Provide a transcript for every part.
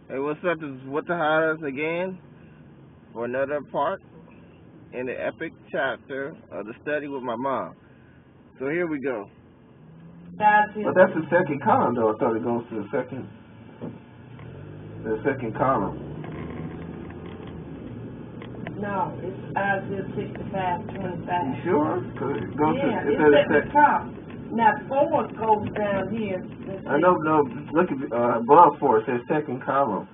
Hey, what's up? This is Whathehadas again for another part in the epic chapter of the study with my mom. So here we go. But that's the second column, though. I thought it goes to the second column. No, it's Isaiah 65:25. You sure? Cause it goes yeah, to, it's at the top. Now 4 goes down here. I know. No, look at above 4. It says second column.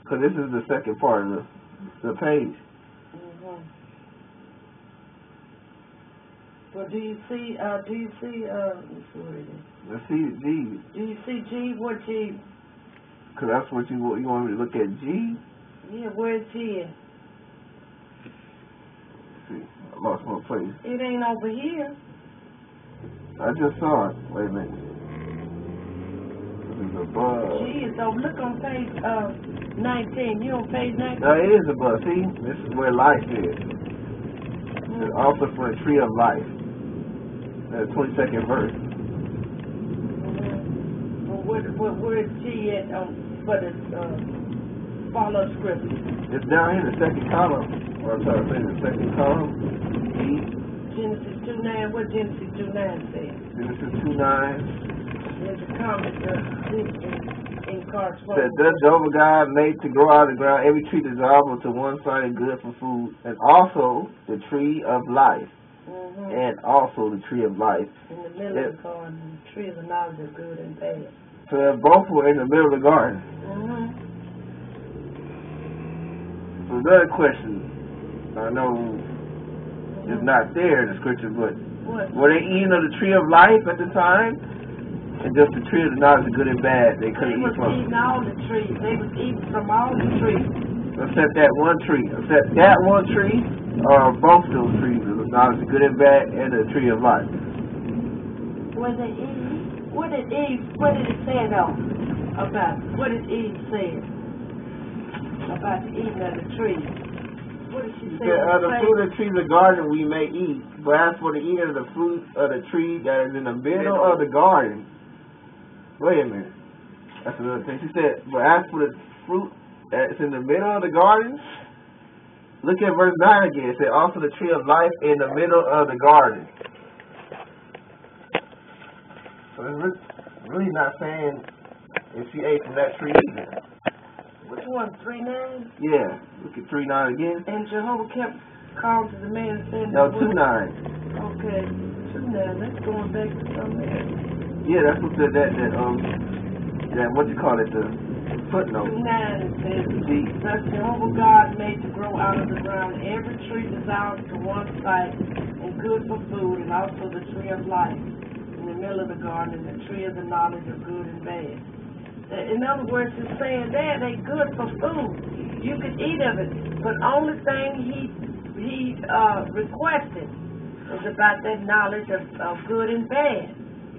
Because this is the second part of the page. Well, do you see, let's see what it is. Let's see G. Do you see G? What G? Because that's what you want me to look at, G? Yeah, where's G at? Let's see, I lost my place. It ain't over here. I just saw it. Wait a minute. This is above. G is over. Look on page 19. You on page 19? No, it is above. See? This is where life is. It's also for the tree of life. The 22nd verse. Well, where's G at for the follow scripture? It's down here in the second column. What I'm trying to say, the second column. G. Genesis 2:9. What Genesis 2:9 says? Genesis 2:9. There's a comment in correspondence. That thus Jehovah God made to grow out of the ground every tree desirable to one sight and good for food, and also the tree of life. And also the tree of life. In the middle of the garden, the tree of the knowledge of good and bad. So both were in the middle of the garden. So another question, I know it's not there in the scripture, but were they eating of the tree of life at the time? And just the tree of the knowledge of good and bad they couldn't eat from? They was eating all the trees. They was eating from all the trees. Except that one tree. Except that one tree, or both those trees of the knowledge of good and bad and the tree of life. Were they eating? What did it say though about? What did Eve say about the eating of the tree? What did she say? The fruit of the tree of the garden we may eat, but as for the eating of the fruit of the tree that is in the middle of the garden. Wait a minute. That's another thing. She said, but as for the fruit that's in the middle of the garden, look at verse 9 again. It said, also the tree of life in the middle of the garden. So it's really not saying if she ate from that tree either. Which one? 3:9? Yeah. Look at 3:9 again. And Jehovah kept calling to the man and said, no, 2:9. Okay, 2:9. That's going back to something else. Yeah, that's what that what you call it, the footnote. 2:9 says, thus Jehovah God made to grow out of the ground every tree desired to one sight and good for food, and also the tree of life in the middle of the garden, and the tree of the knowledge of good and bad. In other words, it's saying that they good for food. You can eat of it, but only thing he requested is about that knowledge of good and bad.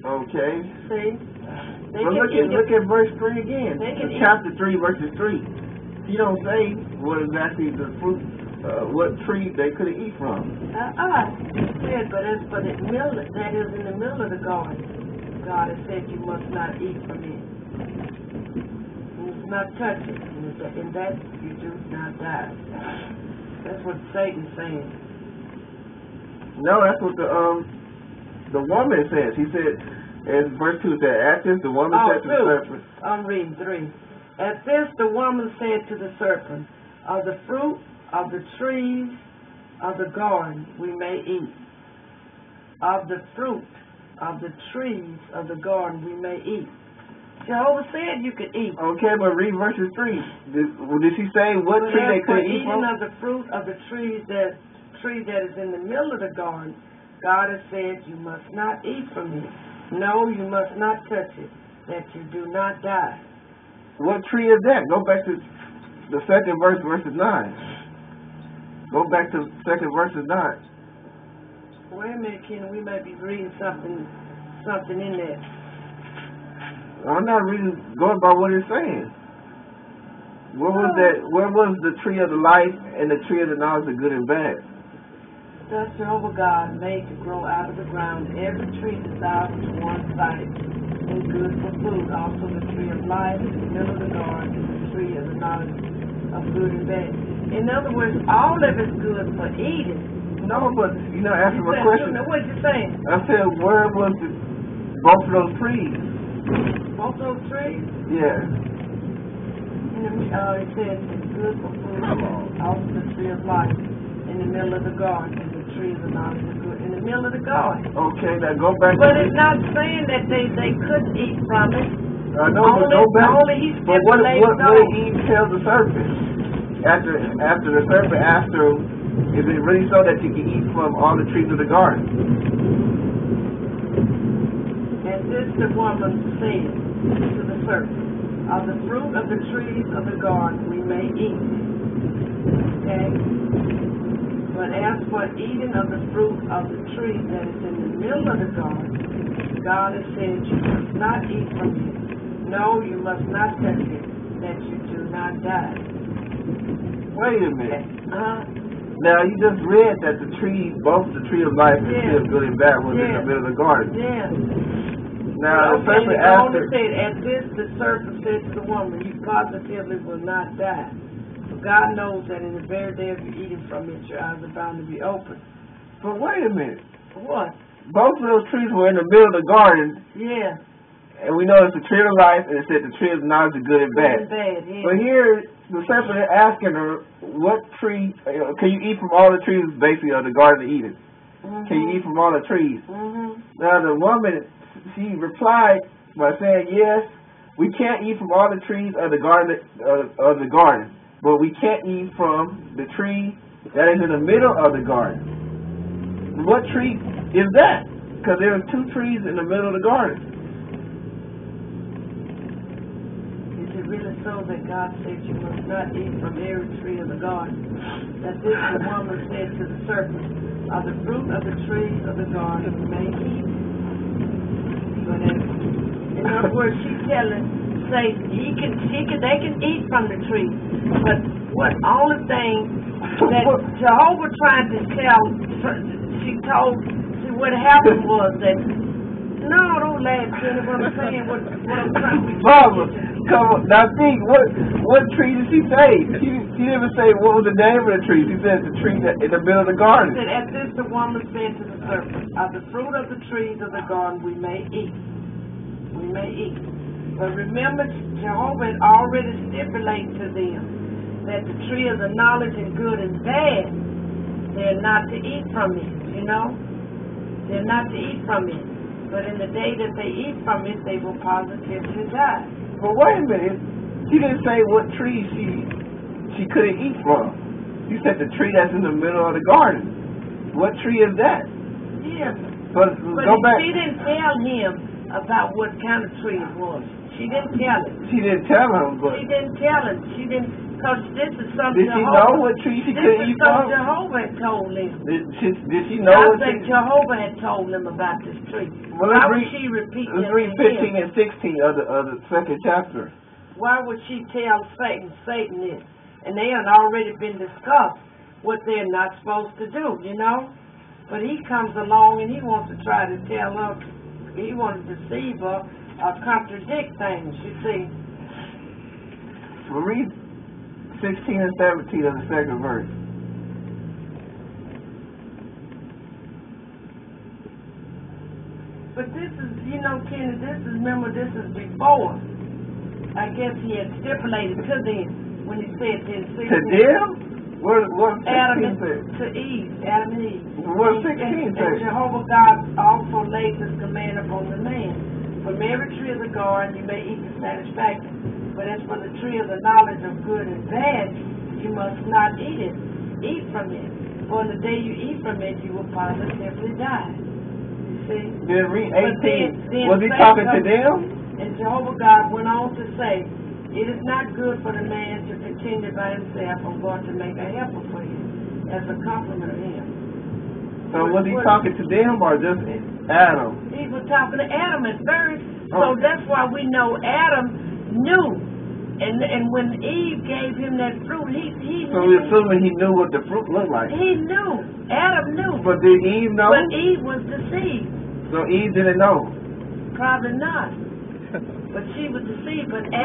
Okay. See? But look at verse 3 again. Chapter 3, verses 3. He don't say what exactly the fruit, what tree they could eat from. He said, but as for the middle, that is in the middle of the garden, God has said you must not eat from it. You must not touch it. In that you do not die. That's what Satan's saying. No, that's what the woman says. He said, in verse 2, that at this the woman said to the serpent. I'm reading 3. At this the woman said to the serpent, of the fruit of the trees of the garden we may eat. Of the fruit of the trees of the garden we may eat. Jehovah said you could eat. Okay, but read verses 3. Did she say what tree they could eat from? Eating of the fruit of the tree that is in the middle of the garden, God has said you must not eat from it. No, you must not touch it, that you do not die. What tree is that? Go back to the second verse, verses 9. Go back to second verses 9. Wait a minute, Ken. We may be reading something in there. I'm not reading, going by what it's saying. Where was that? Where was the tree of the life and the tree of the knowledge of good and bad? Thus Jehovah God made to grow out of the ground every tree desirable to one's sight and good for food, also the tree of life in the middle of the garden, and the tree of the knowledge of good and bad. In other words, all of it's good for eating. No, but you know, answer my question. What you saying? I said, where was both of those trees? Both those trees? Yeah. It says it's good for food, also the tree of life in the middle of the garden, and the tree of the knowledge of good in the middle of the garden. Okay, now go back. But it's not saying that they couldn't eat from it. I know, but go back. But what did Eve tell the serpent? After the serpent asked her, is it really so that you can eat from all the trees of the garden? And this the woman said to the serpent, of the fruit of the trees of the garden we may eat. Okay? But as for eating of the fruit of the tree that is in the middle of the garden, God has said you must not eat from it. No, you must not touch it, that you do not die. Wait a minute. Now, you just read that the tree, both the tree of life and the tree of good and bad was in the middle of the garden. Yeah. Now, the serpent asked her. At this, the serpent said to the woman, you positively will not die. For God knows that in the very day of you eating from it, your eyes are bound to be open. But wait a minute. What? Both of those trees were in the middle of the garden. Yeah. And we know it's the tree of life, and it said the tree of knowledge of good and bad. Yeah. But here, the serpent is asking her, what tree, can you eat from all the trees, basically, of the Garden of Eden? Can you eat from all the trees? Now, the woman, she replied by saying, yes, we can't eat from all the trees of the garden, but we can't eat from the tree that is in the middle of the garden. What tree is that? Because there are two trees in the middle of the garden. Really so that God said you must not eat from every tree of the garden. That this the woman said to the serpent, of the fruit of the trees of the garden you may eat. But in other words, she's telling Satan, they can eat from the tree. But what only thing that Jehovah tried to tell, what happened was that, no, don't laugh, Kenny, what I'm saying, what I'm trying to Mama, come on. Now think, what tree did she say? She didn't say what was the name of the tree. She said the tree that in the middle of the garden. She said, at this the woman said to the serpent, of the fruit of the trees of the garden we may eat. We may eat. But remember, Jehovah had already stipulated to them that the tree of the knowledge of good and bad, they're not to eat from it, you know? They're not to eat from it. But in the day that they eat from it, they will positively die. But wait a minute. She didn't say what tree she couldn't eat from. She said the tree that's in the middle of the garden. What tree is that? Yeah. But go back. She didn't tell him about what kind of tree it was. She didn't tell him. She didn't tell him, but... She didn't tell him. She didn't... Because this is something Did she know what tree she couldn't eat from? Jehovah had told him. Did she know what tree? Jehovah had told them about this tree. Well, Why would she repeat let's read 15 and 16 of the second chapter. Why would she tell Satan this? And they had already been discussed what they're not supposed to do, you know? But he comes along and he wants to try to tell her, he wants to deceive her or contradict things, you see. Well, read 16 and 17 of the second verse. But this is, you know, Kenny, remember, this is before. I guess he had stipulated to them when he said to them. To them? What 16 said? To Eve, Adam and Eve. What 16 said? And Jehovah God also laid this command upon the man. From every tree of the garden you may eat to satisfaction. But as for the tree of the knowledge of good and bad, you must not eat it. Eat from it. For in the day you eat from it, you will positively die. You see? Then read 18. Then was he talking to them? And Jehovah God went on to say, it is not good for the man to continue by himself. I'm going to make a helper for him as a complement of him. So was he talking to them or just Adam? He was talking to Adam at first. So that's why we know Adam knew And when Eve gave him that fruit, he So knew. we're assuming he knew what the fruit looked like. He knew. Adam knew. But did Eve know? But Eve was deceived. So Eve didn't know. Probably not. But she was deceived. But Adam